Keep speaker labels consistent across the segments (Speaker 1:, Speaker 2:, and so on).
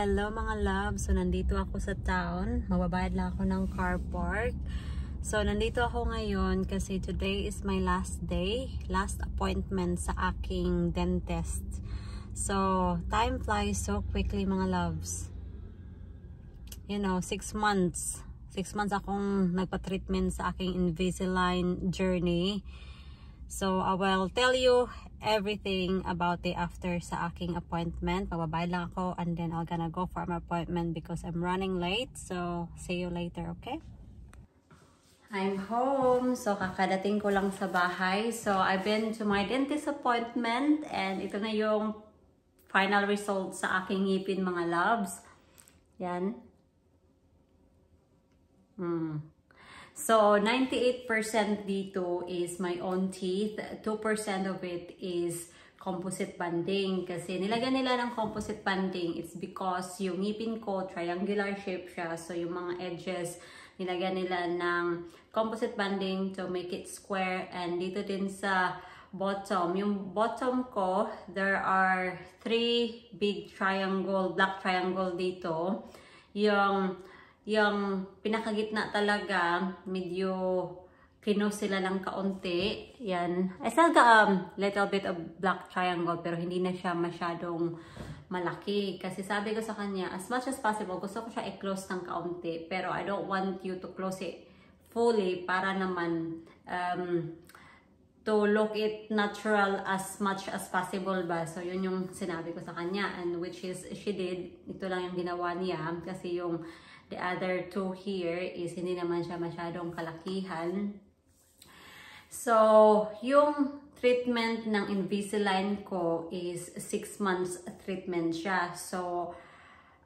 Speaker 1: Hello mga love. So nandito ako sa town. Mababayad lang ako ng car park. So nandito ako ngayon kasi today is my last day, last appointment sa aking dentist. So time flies so quickly mga loves. You know, 6 months. 6 months akong nagpa-treatment sa aking Invisalign journey. So I will tell you everything about it after sa aking appointment. Pababayad lang ako and then I'm gonna go for my appointment because I'm running late. So see you later, okay? I'm home. So kakadating ko lang sa bahay. So I've been to my dentist appointment and ito na yung final result sa aking ngipin mga loves. Yan. So, 98% dito is my own teeth. 2% of it is composite banding. Kasi nilagyan nila ng composite banding, it's because yung ngipin ko, triangular shape siya. So, yung mga edges, nilagyan nila ng composite banding to make it square. And dito din sa bottom. Yung bottom ko, there are 3 big triangle, black triangle dito. Yung pinakagitna talaga, medyo kinos sila ng kaunti. Yan. I still got a little bit of black triangle pero hindi na siya masyadong malaki. Kasi sabi ko sa kanya, as much as possible, gusto ko siya i-close ng kaunti. Pero I don't want you to close it fully para naman to look it natural as much as possible ba. So yun yung sinabi ko sa kanya. And which is, she did. Ito lang yung ginawa niya. Kasi yung the other 2 here is hindi naman siya masyadong kalakihan. So, yung treatment ng Invisalign ko is 6 months treatment siya. So,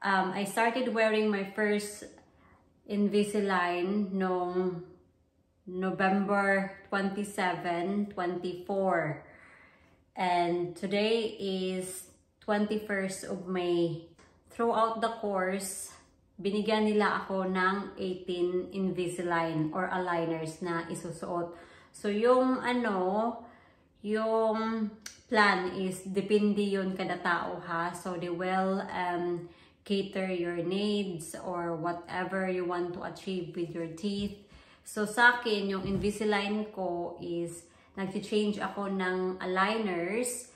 Speaker 1: I started wearing my first Invisalign noong November 27, 24. And today is 21st of May. Throughout the course, binigyan nila ako ng 18 Invisalign or aligners na isusuot. So, yung yung plan is, depende yun kada tao ha. So, they will cater your needs or whatever you want to achieve with your teeth. So, sa akin, yung Invisalign ko is, nag-change ako ng aligners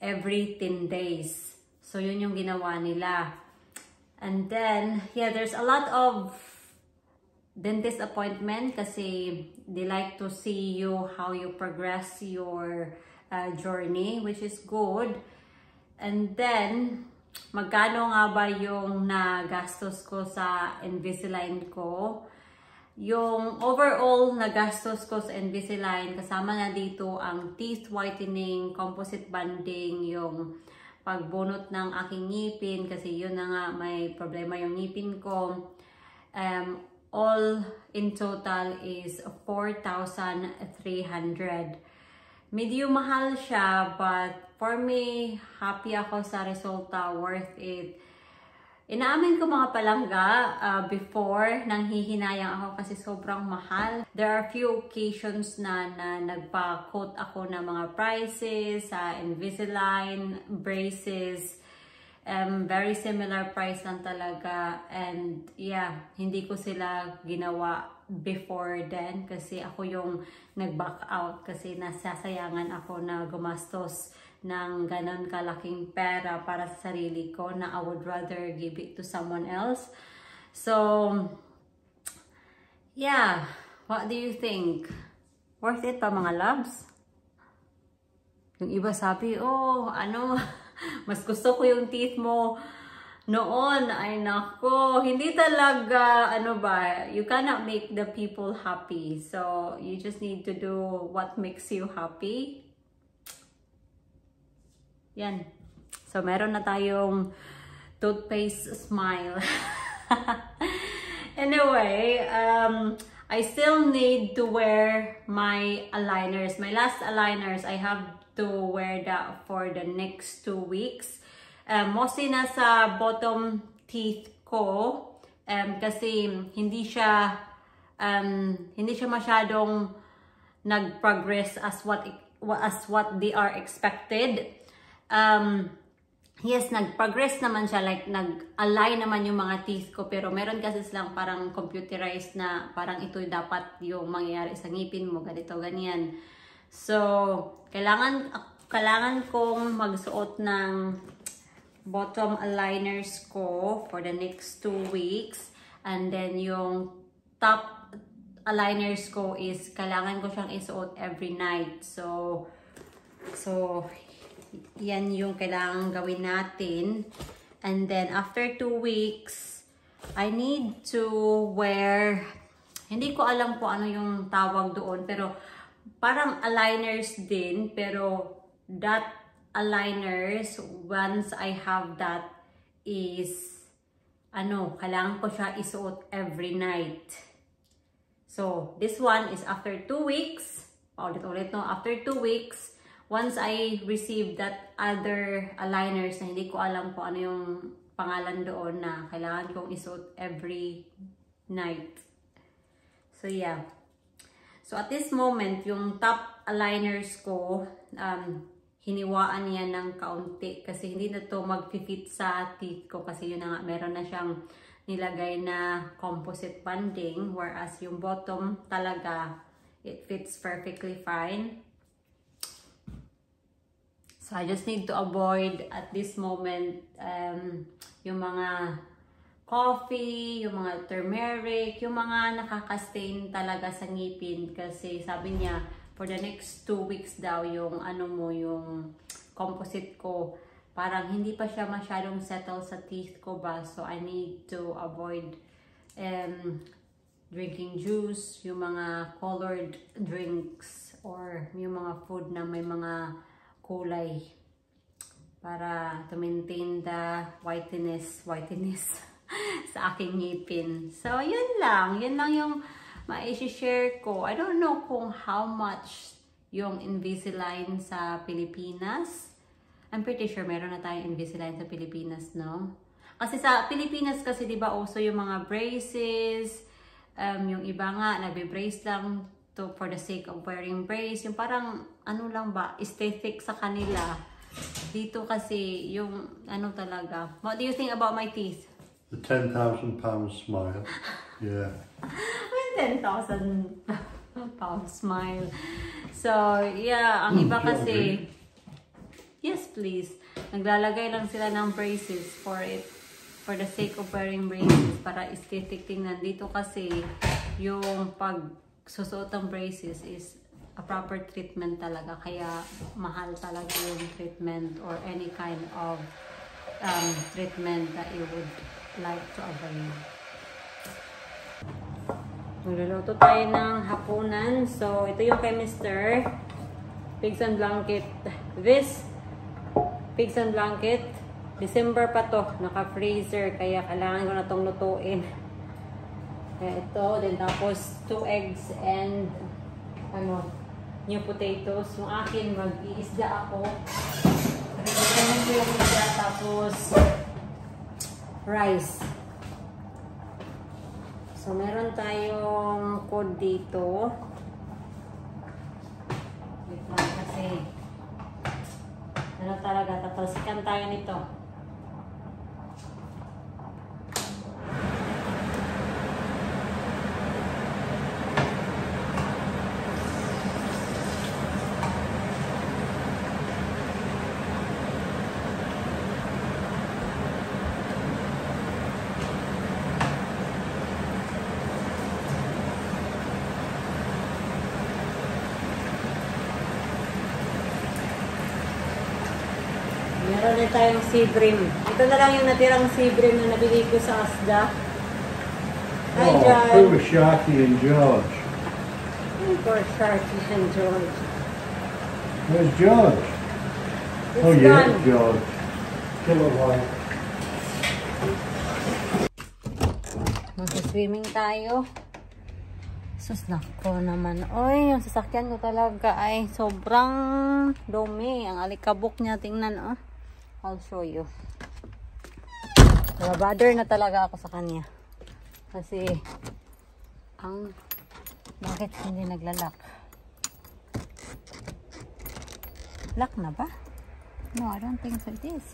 Speaker 1: every 10 days. So, yun yung ginawa nila. And then, yeah, there's a lot of dentist appointment kasi they like to see you how you progress your journey, which is good. And then, magkano nga ba yung nagastos ko sa Invisalign ko? Yung overall nagastos ko sa Invisalign, kasama na dito ang teeth whitening, composite banding, yung pagbunot ng aking ngipin kasi yun na nga may problema yung ngipin ko. All in total is 4,300. Medyo mahal siya but for me, happy ako sa resulta, worth it. Inaamin ko mga palangga before, nanghihinayang ako kasi sobrang mahal. There are few occasions na nagpa-quote ako ng mga prices sa Invisalign, braces. Very similar price lang talaga. And yeah, hindi ko sila ginawa before then kasi ako yung nag-back out kasi nasasayangan ako na gumastos ng ganon kalaking pera para sa sarili ko na I would rather give it to someone else. So, yeah. What do you think? Worth it pa mga loves? Yung iba sabi, oh, mas gusto ko yung teeth mo noon. Ay nako, hindi talaga, you cannot make the people happy. So, you just need to do what makes you happy. Yan. So, meron na tayong toothpaste smile. Anyway, I still need to wear my aligners. My last aligners, I have to wear that for the next 2 weeks. Mostly nasa bottom teeth ko. Kasi hindi siya masyadong nag-progress as what they are expected. yes, nag-progress naman siya, like nag-align naman yung mga teeth ko, pero meron kasi silang parang computerized na parang ito dapat yung mangyayari sa ngipin mo, ganito, ganyan. So, kailangan kong magsuot ng bottom aligners ko for the next 2 weeks. And then yung top aligners ko is kailangan ko siyang isuot every night. So yan yung kailangan gawin natin. And then, after 2 weeks, I need to wear, hindi ko alam kung ano yung tawag doon, pero parang aligners din. Pero, that aligners, once I have that, is, kailangan ko siya isuot every night. So, this one is after 2 weeks. Ulit-ulit, no? After 2 weeks, once I receive that other aligners na hindi ko alam kung ano yung pangalan doon na kailangan kong isuot every night. So, yeah. So, at this moment, yung top aligners ko, hiniwaan niya ng kaunti kasi hindi na to mag-fit sa teeth ko kasi yun na nga, meron na siyang nilagay na composite banding, whereas yung bottom talaga, it fits perfectly fine. So, I just need to avoid at this moment yung mga coffee, yung mga turmeric, yung mga nakaka-stain talaga sa ngipin kasi sabi niya for the next 2 weeks daw yung yung composite ko parang hindi pa siya masyadong settle sa teeth ko ba, so I need to avoid drinking juice, yung mga colored drinks or yung mga food na may mga kulay para to maintain the whiteness sa aking ngipin. So, yun lang yung ma-share ko. I don't know kung how much yung Invisalign sa Pilipinas. I'm pretty sure meron na tayong Invisalign sa Pilipinas, no? Kasi sa Pilipinas kasi, di ba, also yung mga braces, yung iba nga, nagbe-brace lang for the sake of wearing brace. Yung parang, lang ba, aesthetic sa kanila. Dito kasi, yung, talaga. What do you think about my teeth?
Speaker 2: The £10,000 smile. Yeah.
Speaker 1: 10,000 pound smile. So, yeah, ang iba kasi, yes please, naglalagay lang sila ng braces for the sake of wearing braces para aesthetic tingnan. Dito kasi, yung pagsusuot ng braces is a proper treatment talaga. Kaya, mahal talaga yung treatment or any kind of treatment that you would like to avail. Magluluto tayo ng hapunan. So, ito yung kay Mr. Pigs and Blanket. This Pigs and Blanket, December pa to. Naka-freezer. Kaya kailangan ko na itong lutuin. Kaya ito. Then tapos 2 eggs and new potatoes. Yung akin, mag-iisda ako. Pagkakainin ko yung isda. Tapos rice. So, meron tayong code dito. Wait lang kasi talaga, tatalsikan tayo nito. Meron din tayong sea bream. Ito na lang yung natirang sea bream na nabili ko sa Asda. Hi, John.
Speaker 2: Poor Sharky and George.
Speaker 1: Poor Sharky and George.
Speaker 2: Where's George?
Speaker 1: It's
Speaker 2: yeah,
Speaker 1: gone.
Speaker 2: George. Killer white.
Speaker 1: Mag-swimming tayo. Susnak ko naman. Oy, yung sasakyan ko talaga ay sobrang dumi. Ang alikabok niya. Tingnan, oh. I'll show you. Bother na talaga ako sa kanya. Kasi, bakit hindi naglalak? Lock na ba? No, I don't think so it is.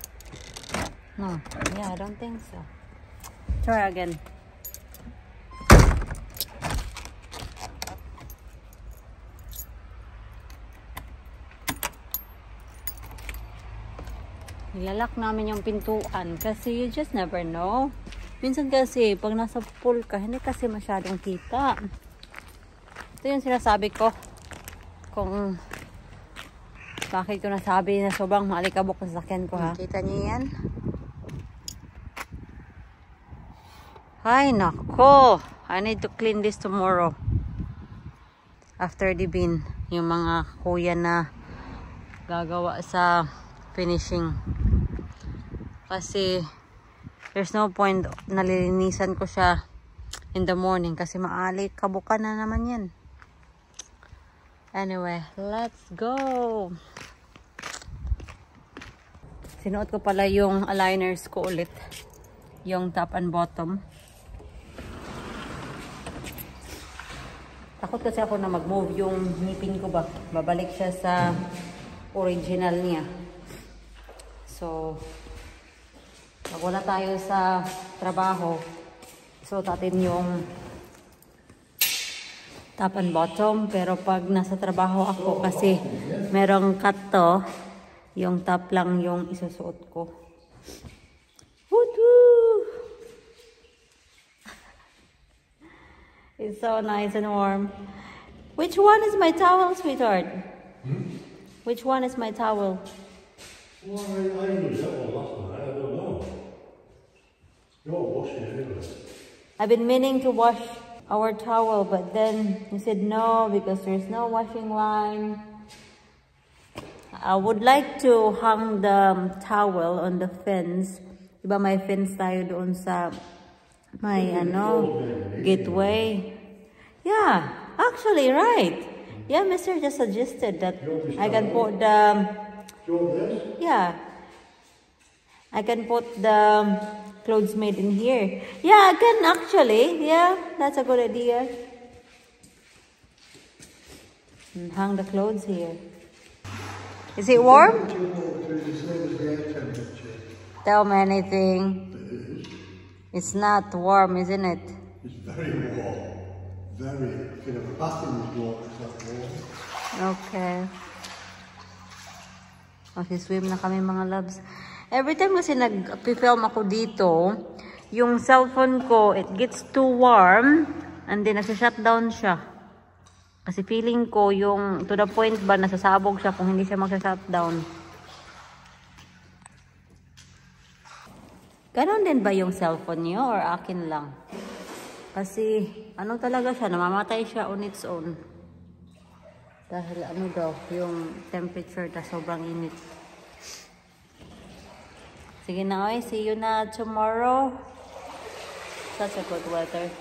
Speaker 1: No. Yeah, I don't think so. Try again. Nilalak namin yung pintuan kasi you just never know. Minsan kasi pag nasa pool ka, hindi kasi masyadong kita. Ito yung sinasabi ko kung bakit ko nasabi na sobrang maalikabok sa sasakyan ko, ha. Kita niyo yan? Ay nako, I need to clean this tomorrow after the bin. Yung mga kuya na gagawa sa finishing. Kasi there's no point nalilinisan ko siya in the morning kasi maalikabok na naman yan. Anyway, let's go. Sinuot ko pala yung aligners ko ulit. Yung top and bottom. Takot kasi ako na mag-move yung ngipin ko ba. Babalik siya sa original niya. So, pag wala tayo sa trabaho, so natin yung top and bottom. Pero pag nasa trabaho ako kasi merong cut to, yung top lang yung isusuot ko. Woo-hoo! It's so nice and warm. Which one is my towel, sweetheart? Hmm? Which one is my towel?
Speaker 2: Well, I used that one last night. I don't know. You're washing it anyway.
Speaker 1: I've been meaning to wash our towel, but then you said no because there's no washing line. I would like to hang the towel on the fence. Diba may fence tayo doon sa may gateway. Yeah, actually, right. Yeah, Mr. just suggested that I can put the... Yeah. I can put the clothes made in here. Yeah, I can actually. Yeah, that's a good idea. And hang the clothes here. Is it warm? Tell me anything. It's not warm, isn't it?
Speaker 2: It's very warm. Very. You can have a bath in this water. It's not warm.
Speaker 1: Okay. Okay, swim na kami mga loves. Every time kasi nag-film ako dito, yung cellphone ko, it gets too warm and then nasa-shutdown siya. Kasi feeling ko yung to the point ba nasasabog siya kung hindi siya magsa-shutdown. Ganon din ba yung cellphone niyo or akin lang? Kasi ano talaga siya, namamatay siya on its own. Dahil ano daw, yung temperature na sobrang init. Sige na, oy. See you na tomorrow. Such a good weather.